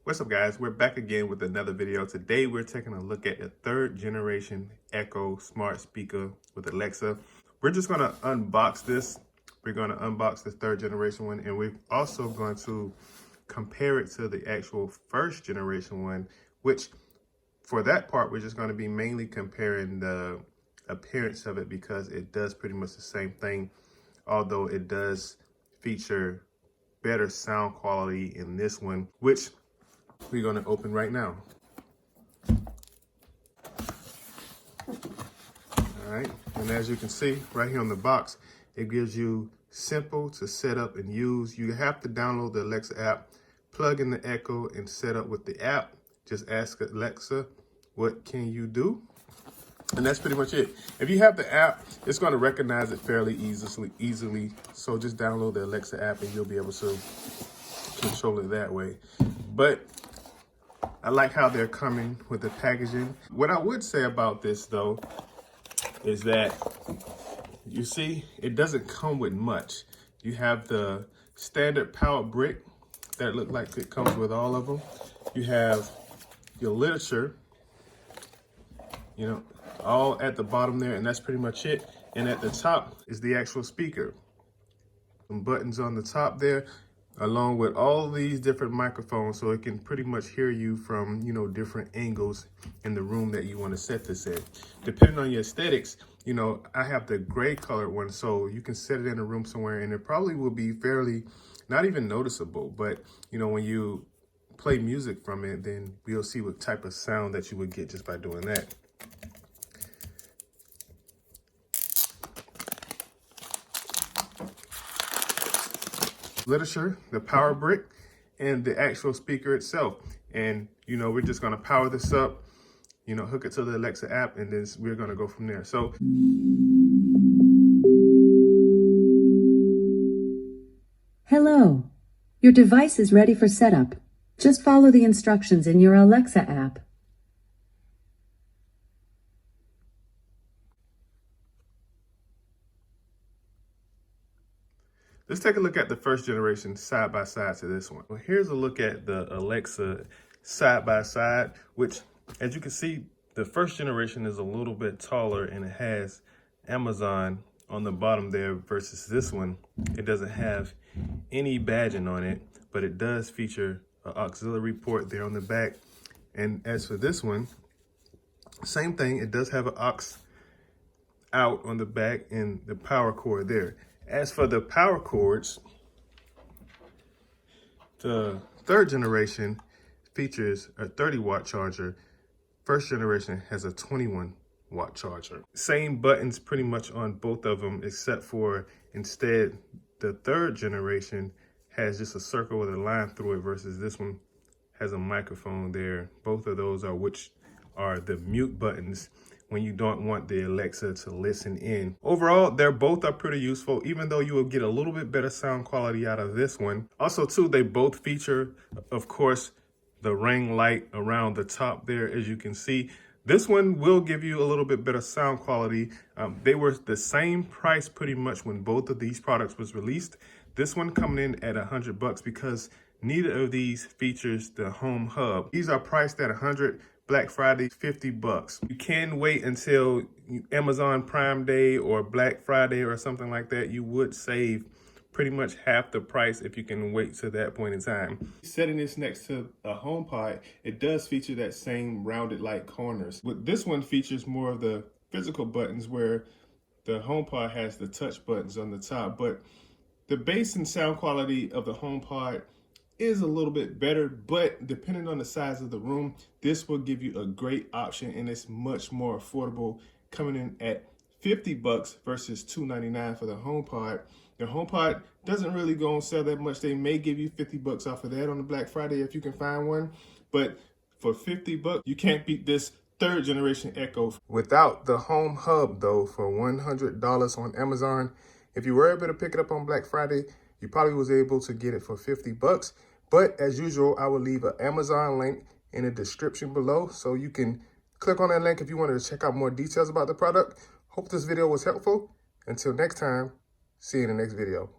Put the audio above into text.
What's up, guys? We're back again with another video. Today we're taking a look at the third generation Echo smart speaker with Alexa. We're just going to unbox this. We're going to unbox the third generation one, and we're also going to compare it to the actual first generation one, which for that part we're just going to be mainly comparing the appearance of it because it does pretty much the same thing, although it does feature better sound quality in this one, which we're going to open right now. All right, and as you can see right here on the box, it gives you simple to set up and use. You have to download the Alexa app, plug in the Echo, and set up with the app. Just ask Alexa, what can you do? And that's pretty much it. If you have the app, it's going to recognize it fairly easily. So just download the Alexa app and you'll be able to control it that way. But I like how they're coming with the packaging. What I would say about this though is that you see it doesn't come with much. You have the standard power brick that look like it comes with all of them. You have your literature, all at the bottom there, and that's pretty much it. And at the top is the actual speaker. Some buttons on the top there, along with all these different microphones, so it can pretty much hear you from, different angles in the room that you want to set this in. Depending on your aesthetics, I have the gray colored one, so you can set it in a room somewhere and it probably will be fairly, not even noticeable, but when you play music from it, then we'll see what type of sound that you would get just by doing that. Literature, the power brick, and the actual speaker itself. And, we're just going to power this up, hook it to the Alexa app, and then we're going to go from there. So, hello. Your device is ready for setup. Just follow the instructions in your Alexa app. let's take a look at the first generation side by side to this one. Well, here's a look at the Alexa side by side, which, as you can see, the first generation is a little bit taller and it has Amazon on the bottom there versus this one. It doesn't have any badging on it, but it does feature an auxiliary port there on the back. And as for this one, same thing, it does have an aux out on the back and the power cord there. As for the power cords, the third generation features a 30-watt charger. First generation has a 21-watt charger. Same buttons pretty much on both of them, except for instead the third generation has just a circle with a line through it versus this one has a microphone there. Both of those are which are the mute buttons when you don't want the Alexa to listen in. Overall, they're both are pretty useful, even though you will get a little bit better sound quality out of this one. Also too, they both feature, of course, the ring light around the top there, as you can see. This one will give you a little bit better sound quality. They were the same price pretty much when both of these products was released. This one coming in at $100 because neither of these features the home hub. These are priced at $100. Black Friday, $50. You can wait until Amazon Prime Day or Black Friday or something like that. You would save pretty much half the price if you can wait to that point in time. Setting this next to a HomePod, it does feature that same rounded like corners. With this one features more of the physical buttons, where the HomePod has the touch buttons on the top. But the bass and sound quality of the HomePod is a little bit better, but depending on the size of the room, this will give you a great option, and it's much more affordable, coming in at $50 versus $299 for the HomePod. The HomePod doesn't really go on sale that much. They may give you $50 off of that on the Black Friday if you can find one, but for $50, you can't beat this third generation Echo. Without the home hub though, for $100 on Amazon, if you were able to pick it up on Black Friday, you probably was able to get it for $50. But as usual, I will leave an Amazon link in the description below, so you can click on that link if you wanted to check out more details about the product. Hope this video was helpful. Until next time, see you in the next video.